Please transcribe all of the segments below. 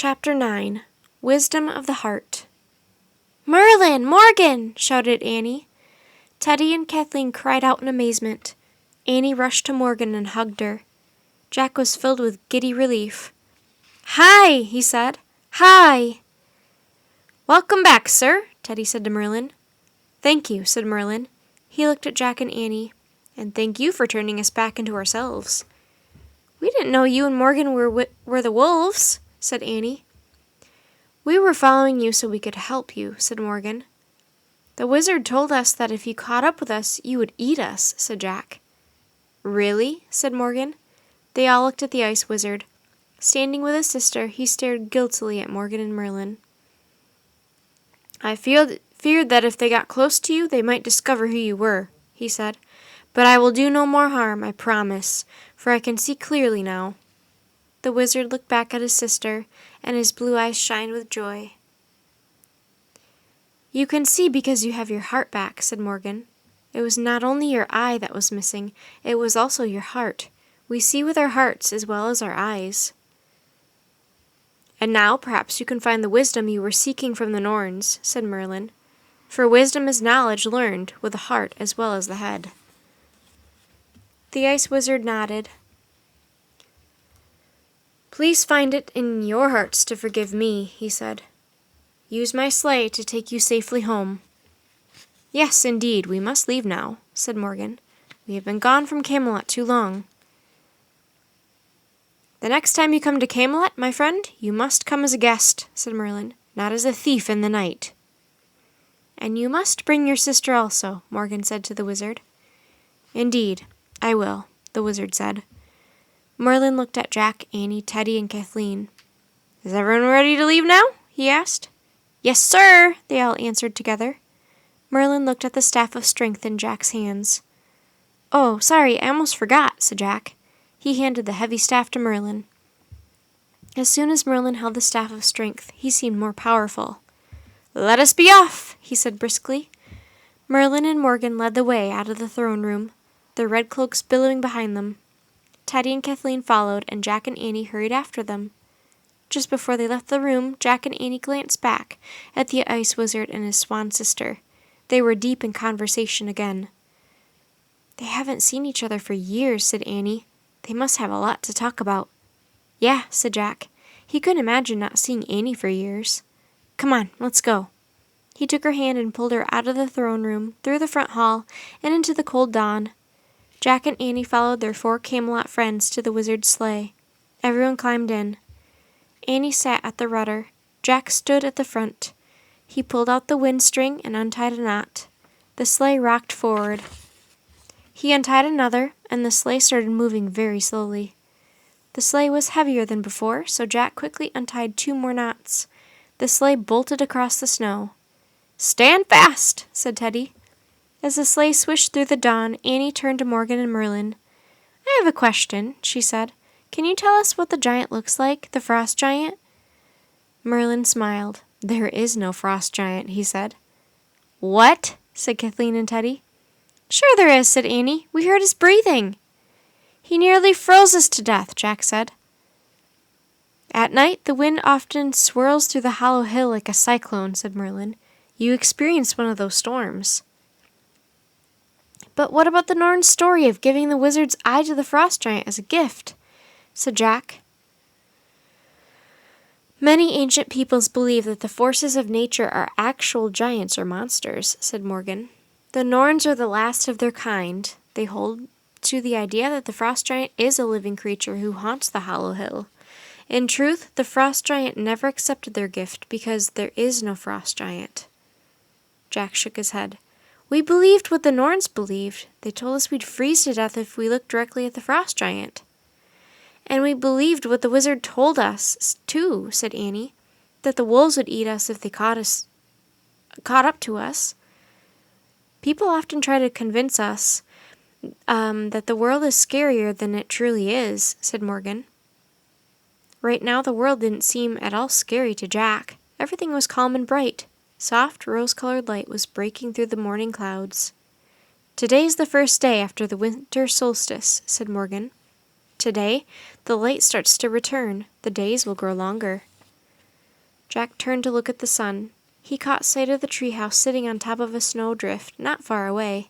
Chapter 9. Wisdom of the Heart. "Merlin! Morgan!" shouted Annie. Teddy and Kathleen cried out in amazement. Annie rushed to Morgan and hugged her. Jack was filled with giddy relief. "Hi!" he said. "Hi!" "Welcome back, sir," Teddy said to Merlin. "Thank you," said Merlin. He looked at Jack and Annie. "And thank you for turning us back into ourselves." "We didn't know you and Morgan were the wolves," said Annie. "We were following you so we could help you," said Morgan. "The wizard told us that if you caught up with us, you would eat us," said Jack. "Really?" said Morgan. They all looked at the ice wizard. Standing with his sister, he stared guiltily at Morgan and Merlin. "I feared that if they got close to you, they might discover who you were," he said. "But I will do no more harm, I promise, for I can see clearly now." The wizard looked back at his sister, and his blue eyes shined with joy. "You can see because you have your heart back," said Morgan. "It was not only your eye that was missing, it was also your heart. We see with our hearts as well as our eyes." "And now perhaps you can find the wisdom you were seeking from the Norns," said Merlin. "For wisdom is knowledge learned with the heart as well as the head." The ice wizard nodded. "Please find it in your hearts to forgive me," he said. "Use my sleigh to take you safely home." "Yes, indeed, we must leave now," said Morgan. "We have been gone from Camelot too long." "The next time you come to Camelot, my friend, you must come as a guest," said Merlin, "not as a thief in the night." "And you must bring your sister also," Morgan said to the wizard. "Indeed, I will," the wizard said. Merlin looked at Jack, Annie, Teddy, and Kathleen. "Is everyone ready to leave now?" he asked. "Yes, sir," they all answered together. Merlin looked at the staff of strength in Jack's hands. "Oh, sorry, I almost forgot," said Jack. He handed the heavy staff to Merlin. As soon as Merlin held the staff of strength, he seemed more powerful. "Let us be off," he said briskly. Merlin and Morgan led the way out of the throne room, their red cloaks billowing behind them. Teddy and Kathleen followed, and Jack and Annie hurried after them. Just before they left the room, Jack and Annie glanced back at the ice wizard and his swan sister. They were deep in conversation again. "They haven't seen each other for years," said Annie. "They must have a lot to talk about." "Yeah," said Jack. He couldn't imagine not seeing Annie for years. "Come on, let's go." He took her hand and pulled her out of the throne room, through the front hall, and into the cold dawn. Jack and Annie followed their 4 Camelot friends to the wizard's sleigh. Everyone climbed in. Annie sat at the rudder. Jack stood at the front. He pulled out the wind string and untied a knot. The sleigh rocked forward. He untied another, and the sleigh started moving very slowly. The sleigh was heavier than before, so Jack quickly untied 2 more knots. The sleigh bolted across the snow. "Stand fast," said Teddy. As the sleigh swished through the dawn, Annie turned to Morgan and Merlin. "I have a question," she said. "Can you tell us what the giant looks like, the frost giant?" Merlin smiled. "There is no frost giant," he said. "What?" said Kathleen and Teddy. "Sure there is," said Annie. "We heard his breathing." "He nearly froze us to death," Jack said. "At night the wind often swirls through the hollow hill like a cyclone," said Merlin. "You experienced one of those storms." "But what about the Norn's story of giving the wizard's eye to the frost giant as a gift?" said Jack. "Many ancient peoples believe that the forces of nature are actual giants or monsters," said Morgan. "The Norns are the last of their kind. They hold to the idea that the frost giant is a living creature who haunts the hollow hill. In truth, the frost giant never accepted their gift because there is no frost giant." Jack shook his head. "We believed what the Norns believed. They told us we'd freeze to death if we looked directly at the frost giant." "And we believed what the wizard told us, too," said Annie, "that the wolves would eat us if they caught up to us. People often try to convince us that the world is scarier than it truly is," said Morgan. Right now the world didn't seem at all scary to Jack. Everything was calm and bright. Soft rose-colored light was breaking through the morning clouds. "Today's the first day after the winter solstice," said Morgan. "Today, the light starts to return. The days will grow longer." Jack turned to look at the sun. He caught sight of the treehouse sitting on top of a snowdrift not far away.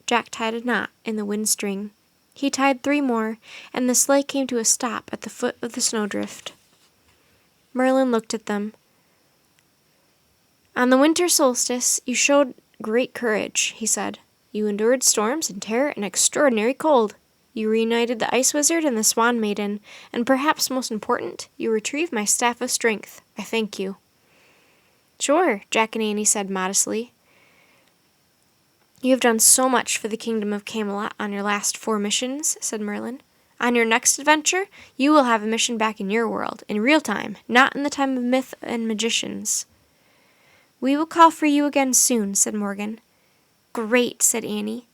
Jack tied a knot in the wind string. He tied 3 more, and the sleigh came to a stop at the foot of the snowdrift. Merlin looked at them. "On the winter solstice, you showed great courage," he said. "You endured storms and terror and extraordinary cold. You reunited the Ice Wizard and the Swan Maiden, and perhaps most important, you retrieved my Staff of Strength. I thank you." "Sure," Jack and Annie said modestly. "You have done so much for the kingdom of Camelot on your last 4 missions," said Merlin. "On your next adventure, you will have a mission back in your world, in real time, not in the time of myth and magicians." "We will call for you again soon," said Morgan. "Great," said Annie.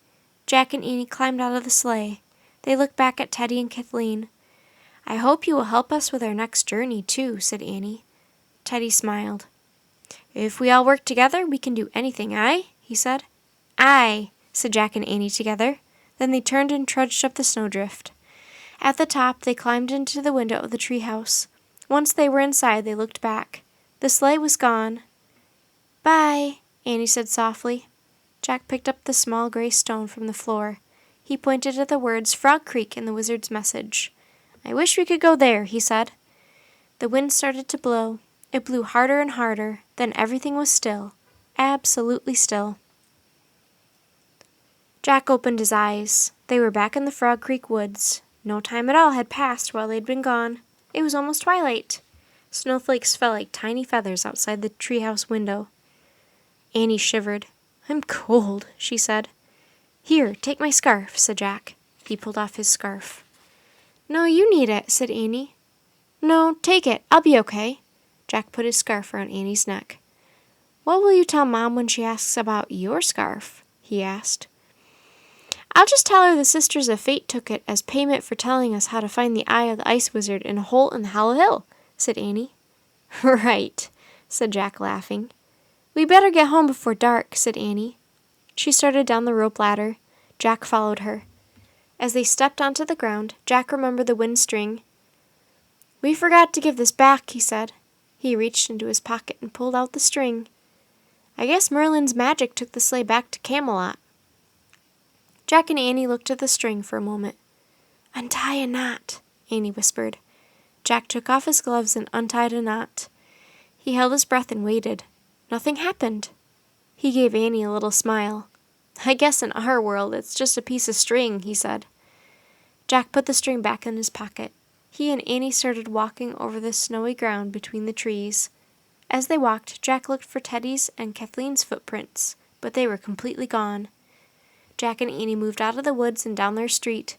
Jack and Annie climbed out of the sleigh. They looked back at Teddy and Kathleen. "I hope you will help us with our next journey, too," said Annie. Teddy smiled. "If we all work together, we can do anything, aye?" he said. "Aye," said Jack and Annie together. Then they turned and trudged up the snowdrift. At the top, they climbed into the window of the treehouse. Once they were inside, they looked back. The sleigh was gone. "Bye," Annie said softly. Jack picked up the small gray stone from the floor. He pointed at the words Frog Creek in the wizard's message. "I wish we could go there," he said. The wind started to blow. It blew harder and harder. Then everything was still. Absolutely still. Jack opened his eyes. They were back in the Frog Creek woods. No time at all had passed while they'd been gone. It was almost twilight. Snowflakes fell like tiny feathers outside the treehouse window. Annie shivered. "I'm cold," she said. "Here, take my scarf," said Jack. He pulled off his scarf. "No, you need it," said Annie. "No, take it. I'll be okay." Jack put his scarf around Annie's neck. "What will you tell Mom when she asks about your scarf?" he asked. "I'll just tell her the Sisters of Fate took it as payment for telling us how to find the eye of the Ice Wizard in a hole in the Hollow Hill," said Annie. "Right," said Jack, laughing. "We better get home before dark," said Annie. She started down the rope ladder. Jack followed her. As they stepped onto the ground, Jack remembered the wind string. "We forgot to give this back," he said. He reached into his pocket and pulled out the string. "I guess Merlin's magic took the sleigh back to Camelot." Jack and Annie looked at the string for a moment. "Untie a knot," Annie whispered. Jack took off his gloves and untied a knot. He held his breath and waited. Nothing happened. He gave Annie a little smile. "I guess in our world it's just a piece of string," he said. Jack put the string back in his pocket. He and Annie started walking over the snowy ground between the trees. As they walked, Jack looked for Teddy's and Kathleen's footprints, but they were completely gone. Jack and Annie moved out of the woods and down their street.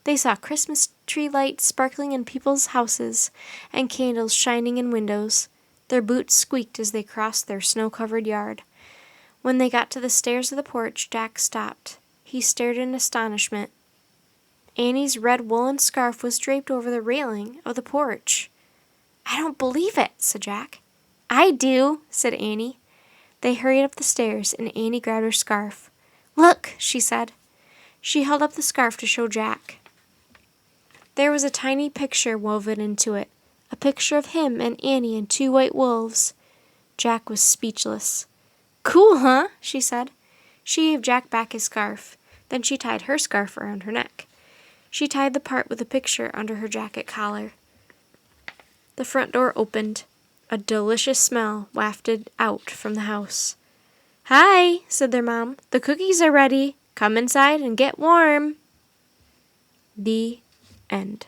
They saw Christmas tree lights sparkling in people's houses and candles shining in windows. Their boots squeaked as they crossed their snow-covered yard. When they got to the stairs of the porch, Jack stopped. He stared in astonishment. Annie's red woolen scarf was draped over the railing of the porch. "I don't believe it," said Jack. "I do," said Annie. They hurried up the stairs, and Annie grabbed her scarf. "Look," she said. She held up the scarf to show Jack. There was a tiny picture woven into it, a picture of him and Annie and 2 white wolves. Jack was speechless. "Cool, huh?" she said. She gave Jack back his scarf. Then she tied her scarf around her neck. She tied the part with the picture under her jacket collar. The front door opened. A delicious smell wafted out from the house. "Hi," said their mom. "The cookies are ready. Come inside and get warm." The end.